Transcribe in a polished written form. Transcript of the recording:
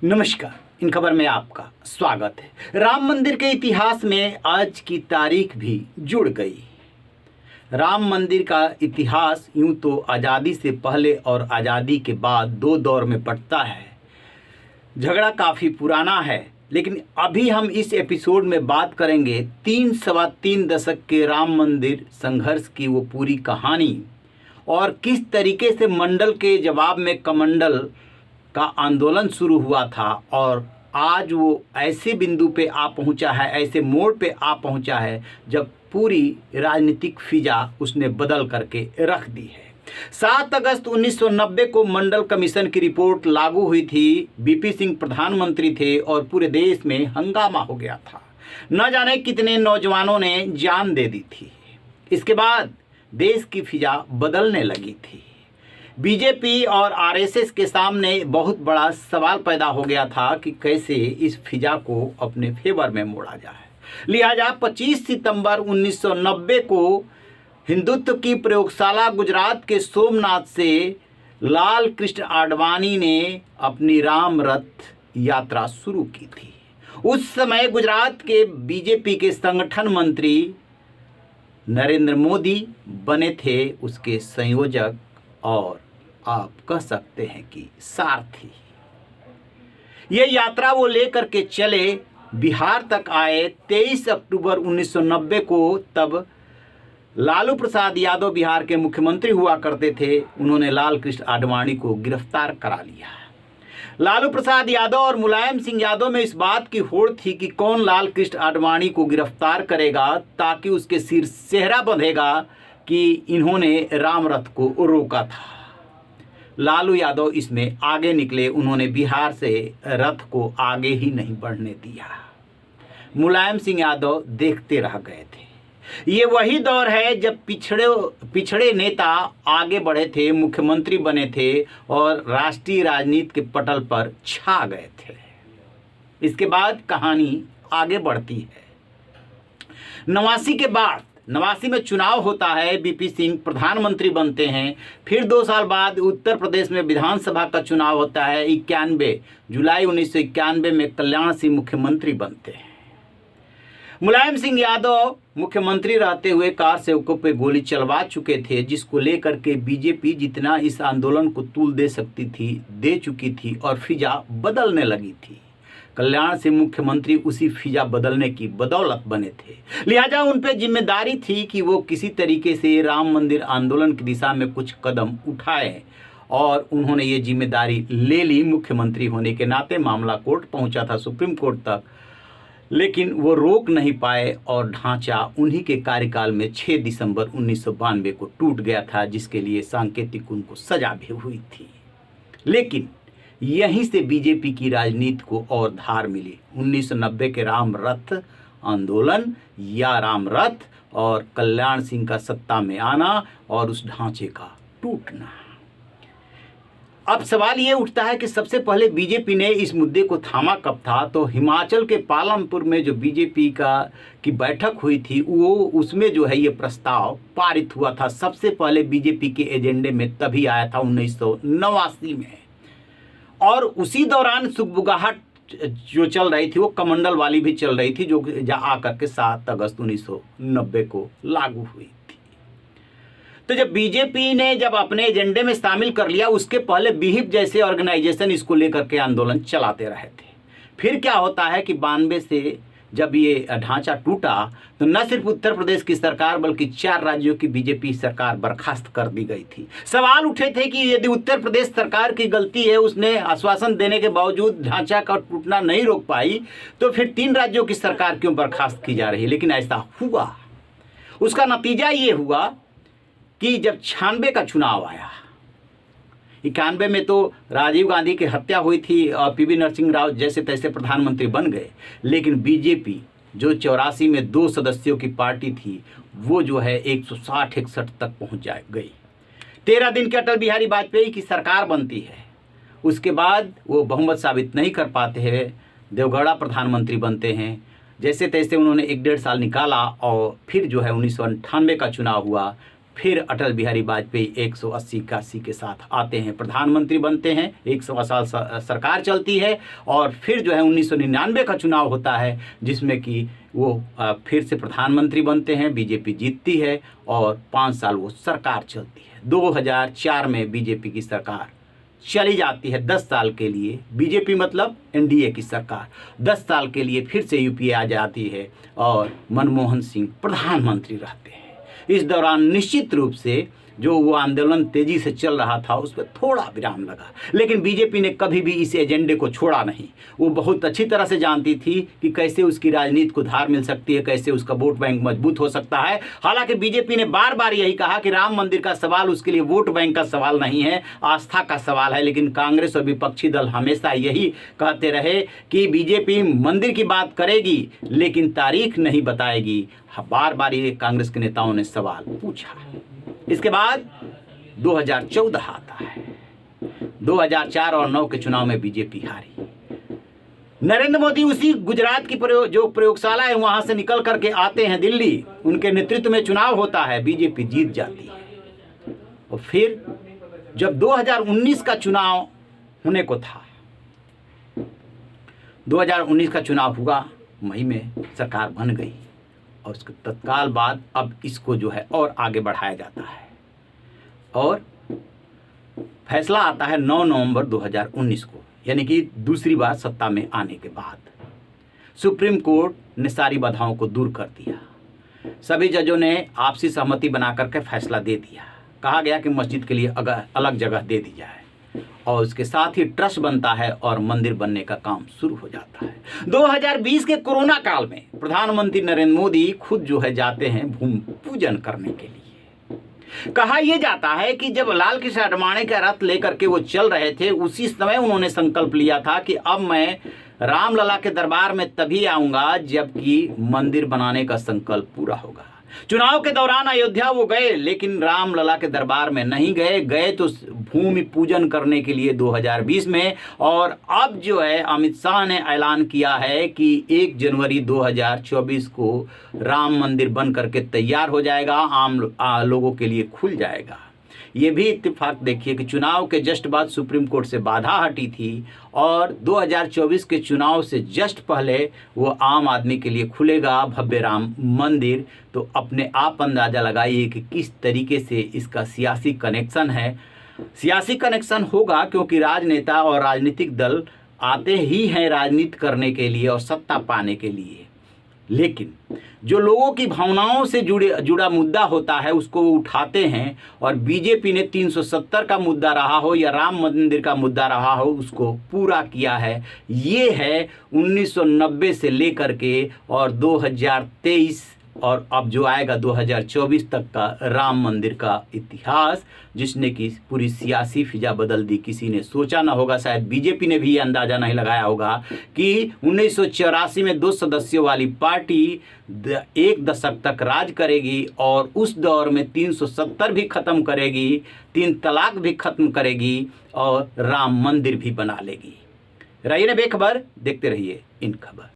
नमस्कार। इन खबर में आपका स्वागत है। राम मंदिर के इतिहास में आज की तारीख भी जुड़ गई। राम मंदिर का इतिहास यूं तो आज़ादी से पहले और आज़ादी के बाद दो दौर में बंटता है। झगड़ा काफ़ी पुराना है, लेकिन अभी हम इस एपिसोड में बात करेंगे 3 दशक के राम मंदिर संघर्ष की वो पूरी कहानी और किस तरीके से मंडल के जवाब में कमंडल का आंदोलन शुरू हुआ था और आज वो ऐसे बिंदु पे आ पहुंचा है, ऐसे मोड़ पे आ पहुंचा है जब पूरी राजनीतिक फिजा उसने बदल करके रख दी है। 7 अगस्त 1990 को मंडल कमीशन की रिपोर्ट लागू हुई थी। बीपी सिंह प्रधानमंत्री थे और पूरे देश में हंगामा हो गया था। न जाने कितने नौजवानों ने जान दे दी थी। इसके बाद देश की फिजा बदलने लगी थी। बीजेपी और आरएसएस के सामने बहुत बड़ा सवाल पैदा हो गया था कि कैसे इस फिजा को अपने फेवर में मोड़ा जाए। लिहाजा 25 सितंबर 1990 को हिंदुत्व की प्रयोगशाला गुजरात के सोमनाथ से लाल कृष्ण आडवाणी ने अपनी राम रथ यात्रा शुरू की थी। उस समय गुजरात के बीजेपी के संगठन मंत्री नरेंद्र मोदी बने थे, उसके संयोजक और आप कह सकते हैं कि सारथी। ये यात्रा वो लेकर के चले, बिहार तक आए। 23 अक्टूबर 1990 को तब लालू प्रसाद यादव बिहार के मुख्यमंत्री हुआ करते थे। उन्होंने लाल कृष्ण आडवाणी को गिरफ्तार करा लिया। लालू प्रसाद यादव और मुलायम सिंह यादव में इस बात की होड़ थी कि कौन लाल कृष्ण आडवाणी को गिरफ्तार करेगा ताकि उसके सिर सेहरा बंधेगा कि इन्होंने राम रथ को रोका था। लालू यादव इसमें आगे निकले। उन्होंने बिहार से रथ को आगे ही नहीं बढ़ने दिया। मुलायम सिंह यादव देखते रह गए थे। ये वही दौर है जब पिछड़े नेता आगे बढ़े थे, मुख्यमंत्री बने थे और राष्ट्रीय राजनीति के पटल पर छा गए थे। इसके बाद कहानी आगे बढ़ती है। 89 के बाद 89 में चुनाव होता है। बीपी सिंह प्रधानमंत्री बनते हैं। फिर 2 साल बाद उत्तर प्रदेश में विधानसभा का चुनाव होता है। 91 जुलाई 1991 में कल्याण सिंह मुख्यमंत्री बनते हैं। मुलायम सिंह यादव मुख्यमंत्री रहते हुए कार सेवकों पे गोली चलवा चुके थे, जिसको लेकर के बीजेपी जितना इस आंदोलन को तूल दे सकती थी दे चुकी थी और फिजा बदलने लगी थी। कल्याण सिंह मुख्यमंत्री उसी फिजा बदलने की बदौलत बने थे। लिहाजा उन पर जिम्मेदारी थी कि वो किसी तरीके से राम मंदिर आंदोलन की दिशा में कुछ कदम उठाए और उन्होंने ये जिम्मेदारी ले ली। मुख्यमंत्री होने के नाते मामला कोर्ट पहुंचा था, सुप्रीम कोर्ट तक, लेकिन वो रोक नहीं पाए और ढांचा उन्हीं के कार्यकाल में 6 दिसंबर 1992 को टूट गया था, जिसके लिए सांकेतिक उनको सजा भी हुई थी। लेकिन यहीं से बीजेपी की राजनीति को और धार मिली। 1990 के राम रथ आंदोलन या राम रथ और कल्याण सिंह का सत्ता में आना और उस ढांचे का टूटना। अब सवाल ये उठता है कि सबसे पहले बीजेपी ने इस मुद्दे को थामा कब था। तो हिमाचल के पालमपुर में जो बीजेपी की बैठक हुई थी, वो उसमें जो है ये प्रस्ताव पारित हुआ था। सबसे पहले बीजेपी के एजेंडे में तभी आया था 1989 में। और उसी दौरान सुगबुगाहट जो चल रही थी वो कमंडल वाली भी चल रही थी, जो आकर के 7 अगस्त 1990 को लागू हुई थी। तो जब बीजेपी ने अपने एजेंडे में शामिल कर लिया, उसके पहले विहिप जैसे ऑर्गेनाइजेशन इसको लेकर के आंदोलन चलाते रहे थे। फिर क्या होता है कि 92 से जब ये ढांचा टूटा तो न सिर्फ उत्तर प्रदेश की सरकार बल्कि 4 राज्यों की बीजेपी सरकार बर्खास्त कर दी गई थी। सवाल उठे थे कि यदि उत्तर प्रदेश सरकार की गलती है, उसने आश्वासन देने के बावजूद ढांचा का टूटना नहीं रोक पाई, तो फिर 3 राज्यों की सरकार क्यों बर्खास्त की जा रही है। लेकिन ऐसा हुआ। उसका नतीजा ये हुआ कि जब 96 का चुनाव आया, 91 में तो राजीव गांधी की हत्या हुई थी और पीवी नरसिंह राव जैसे तैसे प्रधानमंत्री बन गए, लेकिन बीजेपी जो 84 में 2 सदस्यों की पार्टी थी, वो जो है 160-161 तक पहुंच गई। 13 दिन के अटल बिहारी वाजपेयी की सरकार बनती है। उसके बाद वो बहुमत साबित नहीं कर पाते हैं, देवगौड़ा प्रधानमंत्री बनते हैं। जैसे तैसे उन्होंने 1-1.5 साल निकाला और फिर जो है 1998 का चुनाव हुआ। फिर अटल बिहारी वाजपेयी 180 के साथ आते हैं, प्रधानमंत्री बनते हैं, 100 साल सरकार चलती है। और फिर जो है 1999 का चुनाव होता है, जिसमें कि वो फिर से प्रधानमंत्री बनते हैं, बीजेपी जीतती है और 5 साल वो सरकार चलती है। 2004 में बीजेपी की सरकार चली जाती है 10 साल के लिए। बीजेपी मतलब एनडीए की सरकार 10 साल के लिए फिर से यूपीए आ जाती है और मनमोहन सिंह प्रधानमंत्री रहते हैं। इस दौरान निश्चित रूप से जो वो आंदोलन तेजी से चल रहा था उस पर थोड़ा विराम लगा, लेकिन बीजेपी ने कभी भी इस एजेंडे को छोड़ा नहीं। वो बहुत अच्छी तरह से जानती थी कि कैसे उसकी राजनीति को धार मिल सकती है, कैसे उसका वोट बैंक मजबूत हो सकता है। हालांकि बीजेपी ने बार बार यही कहा कि राम मंदिर का सवाल उसके लिए वोट बैंक का सवाल नहीं है, आस्था का सवाल है। लेकिन कांग्रेस और विपक्षी दल हमेशा यही कहते रहे कि बीजेपी मंदिर की बात करेगी लेकिन तारीख नहीं बताएगी। बार बार ये कांग्रेस के नेताओं ने सवाल पूछा। इसके बाद 2014 आता है। 2004 और 9 के चुनाव में बीजेपी हारी। नरेंद्र मोदी उसी गुजरात की जो प्रयोगशाला है वहां से निकल करके आते हैं दिल्ली, उनके नेतृत्व में चुनाव होता है, बीजेपी जीत जाती है। और फिर जब 2019 का चुनाव होने को था, 2019 का चुनाव हुआ, मई में सरकार बन गई और उसके तत्काल बाद अब इसको जो है और आगे बढ़ाया जाता है और फैसला आता है 9 नवंबर 2019 को, यानी कि दूसरी बार सत्ता में आने के बाद। सुप्रीम कोर्ट ने सारी बाधाओं को दूर कर दिया। सभी जजों ने आपसी सहमति बना करके फैसला दे दिया। कहा गया कि मस्जिद के लिए अलग जगह दे दी जाए और उसके साथ ही ट्रस्ट बनता है और मंदिर बनने का काम शुरू हो जाता है। 2020 के कोरोना काल में प्रधानमंत्री नरेंद्र मोदी खुद जो है जाते हैं भूमि पूजन करने के लिए। कहा यह जाता है कि जब लाल कृष्ण आडवाणी का रथ लेकर के वो चल रहे थे, उसी समय उन्होंने संकल्प लिया था कि अब मैं रामलला के दरबार में तभी आऊंगा जबकि मंदिर बनाने का संकल्प पूरा होगा। चुनाव के दौरान अयोध्या वो गए, लेकिन रामलला के दरबार में नहीं गए तो भूमि पूजन करने के लिए 2020 में। और अब जो है अमित शाह ने ऐलान किया है कि 1 जनवरी 2024 को राम मंदिर बन करके तैयार हो जाएगा, आम लोगों के लिए खुल जाएगा। ये भी इत्तेफाक देखिए कि चुनाव के जस्ट बाद सुप्रीम कोर्ट से बाधा हटी थी और 2024 के चुनाव से जस्ट पहले वो आम आदमी के लिए खुलेगा भव्य राम मंदिर। तो अपने आप अंदाज़ा लगाइए कि किस तरीके से इसका सियासी कनेक्शन है। सियासी कनेक्शन होगा क्योंकि राजनेता और राजनीतिक दल आते ही हैं राजनीति करने के लिए और सत्ता पाने के लिए, लेकिन जो लोगों की भावनाओं से जुड़ा मुद्दा होता है उसको उठाते हैं। और बीजेपी ने 370 का मुद्दा रहा हो या राम मंदिर का मुद्दा रहा हो, उसको पूरा किया है। ये है 1990 से लेकर के और 2023 और अब जो आएगा 2024 तक का राम मंदिर का इतिहास, जिसने कि पूरी सियासी फिजा बदल दी। किसी ने सोचा ना होगा, शायद बीजेपी ने भी ये अंदाज़ा नहीं लगाया होगा कि 1984 में 2 सदस्यों वाली पार्टी 1 दशक तक राज करेगी और उस दौर में 370 भी ख़त्म करेगी, 3 तलाक भी ख़त्म करेगी और राम मंदिर भी बना लेगी। रहिए ना बेखबर, देखते रहिए इन खबर।